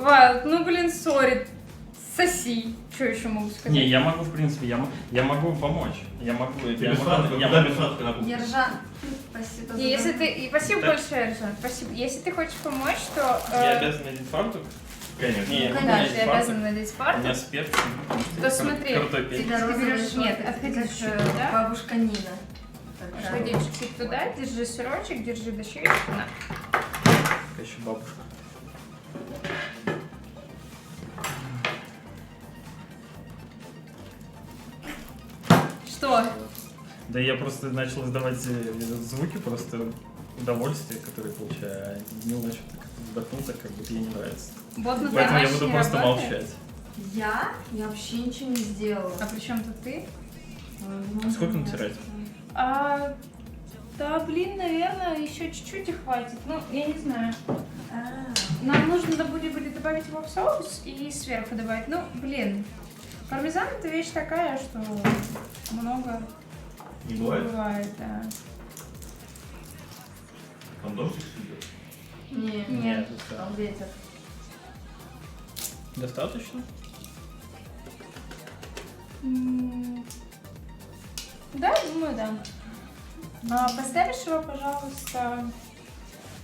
Вайл, ну блин, сори. Соси. Что еще могу сказать? Не, я могу, в принципе, я могу помочь. Я могу... Куда без фартука на кухне? Ержан, спасибо за Если ты... И спасибо Да. большое, Ержан. Спасибо. Если ты хочешь помочь, то... Я обязан надеть фартук? Конечно. Не, я могу Конечно, надеть ты фартук. обязан надеть У фартук. меня с перцем. потому что То я смотри, крутой перец. тебя розовый берешь- шорт, нет, ты отходи как, чуть-чуть, да? бабушка Нина. Отходи чуть-чуть туда, держи сырочек, держи дощечку. На. Какая еще бабушка. Что? Да я просто начал издавать звуки, просто удовольствие, которое получаю. А Нил начал так вздохнул, так как будто ей не нравится. Вот на Поэтому я домашней буду просто работе. молчать. Я вообще ничего не сделала. А при чем тут ты? А сколько натирать? Да, блин, наверное, еще чуть-чуть и хватит. Ну, я не знаю. А, Нам нужно будет добавить его в соус и сверху добавить. Ну, блин, пармезан это вещь такая, что много Не бывает? бывает, да. Там дождик идет. Не, Нет. там ветер. Достаточно? Да, думаю, да. Поставишь его, пожалуйста,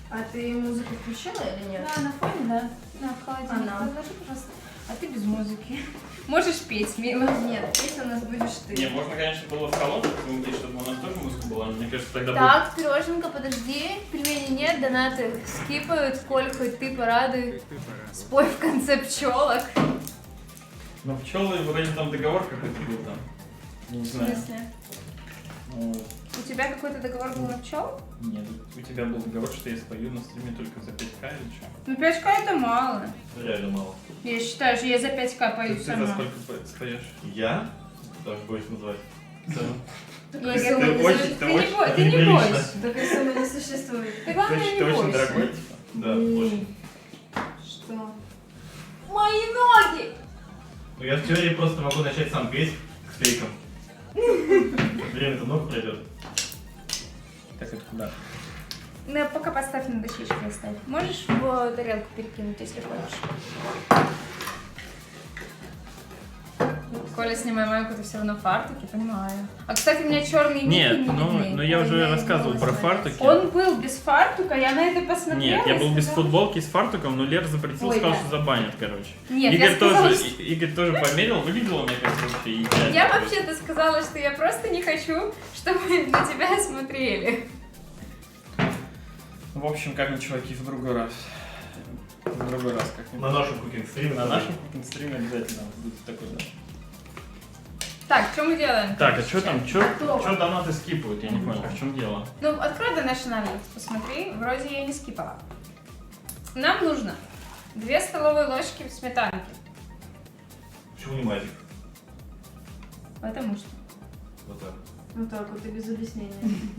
А ты музыку включила или нет? на фоне, да. В холодильник. Она. Положи, пожалуйста. А ты без музыки. Можешь петь, мило. Нет, петь у нас будешь ты. Не, можно, конечно, было в колонку, чтобы у нас тоже музыка была, но мне кажется, тогда Так, пироженка, подожди. Пельмени нет, донаты скипают. Коль, хоть ты порадуй. Спой в конце пчелок. будет... Но пчелы, вроде там договор какой-то был там. Я не В знаю. смысле? Ну, У тебя какой-то договор был на пчел? нет, у тебя был договор, что я спою на стриме только за 5К или что? Ну 5К это мало. Реально мало. Я считаю, что я за 5К пою Ты сама. за сколько споешь? Я? Даже боюсь назвать. цену. Такой Ты суммы не очень- существует. Ты не бой- ты не неприлично. бойся. Такой суммы не существует. Ты главное не Ты очень бойся. дорогой, типа? Да, очень. Что? Мои ноги! Ну я в теории просто могу начать сам петь к фейкам. Время-то много пройдет. Так это куда? Ну, пока поставь на дощечку оставь. Можешь в тарелку перекинуть, если хочешь. Коля, снимай майку, ты все равно в фартуке, понимаю. А, кстати, у меня черный Нет, ну я уже рассказывал про фартуки. Он был без фартука, я на это посмотрела. Нет, я и был без сказала- футболки с фартуком, но Лер запретил, Ой, сказал, да. что забанят, короче. Нет, Игорь, я сказала, тоже, что- Игорь тоже померил, выглядело, мне кажется, вообще идеально. Я вообще-то сказала, что я просто не хочу, чтобы на тебя смотрели. В общем, как-нибудь, чуваки, в другой раз. В другой раз как-нибудь. На нашем кукинг-стриме. На нашем кукинг-стриме обязательно будет такой, да. Так, что мы делаем? Так, а что там? Что Готово. донаты скипают? Я не понял, в чем дело? Ну, открой Donation Alerts, посмотри, вроде я не скипала. Нам нужно 2 столовые ложки сметанки, Почему не мазик? потому что Вот так. Ну так вот и без объяснения.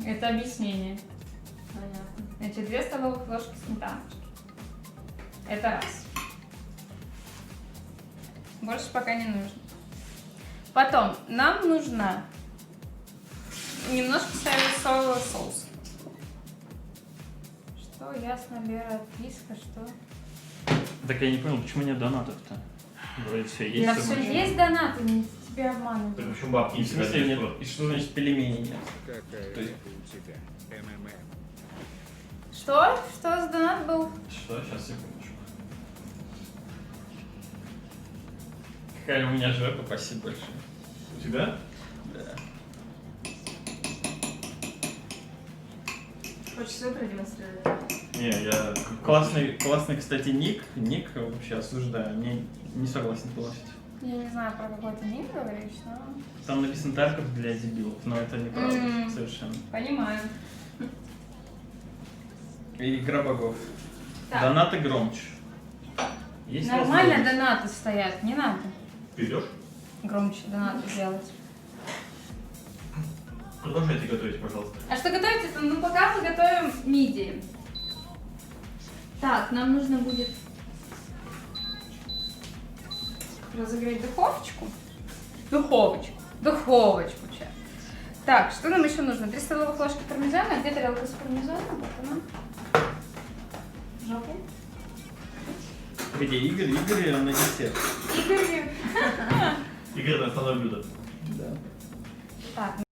это объяснение. Понятно. Значит, 2 столовых ложки сметаночки. Это раз. Больше пока не нужно. Потом, нам нужно немножко соевого соуса. Что ясно, Лера, отписка, что... Так я не понял, почему нет донатов-то? Вроде все есть. Да всё все можно. есть донаты, не тебя обманывают. Так почему бабки И не в смысле всегда нет? есть? И что значит пельменей нет? Какая То есть- у тебя МММ? Что? Что за донат был? Что? Сейчас, секундочку. Какая у меня жопа, спасибо большое. У тебя? Да. Хочешь все продемонстрировать? Не, я... Классный, кстати, ник. Ник вообще осуждаю. Не согласен полностью. Я не знаю, про какой ты ник говоришь, но... Там написано Тарков для дебилов, но это неправда М. совершенно. Понимаю. И игра богов. Так. Донаты громче. Есть Нормально возможность? донаты стоят, не надо Ты идешь? громче донаты делать. Продолжайте готовить, пожалуйста. А что готовить это? Ну, пока мы готовим мидии. Так, нам нужно будет разогреть духовочку. Духовочку, чё. Так, что нам еще нужно? 3 столовых ложки пармезана. Где тарелка с пармезаном? Вот она. Жопу. Где Игорь? Игорь на десерт. Игорь. Игорь на основное блюдо. Да. Так,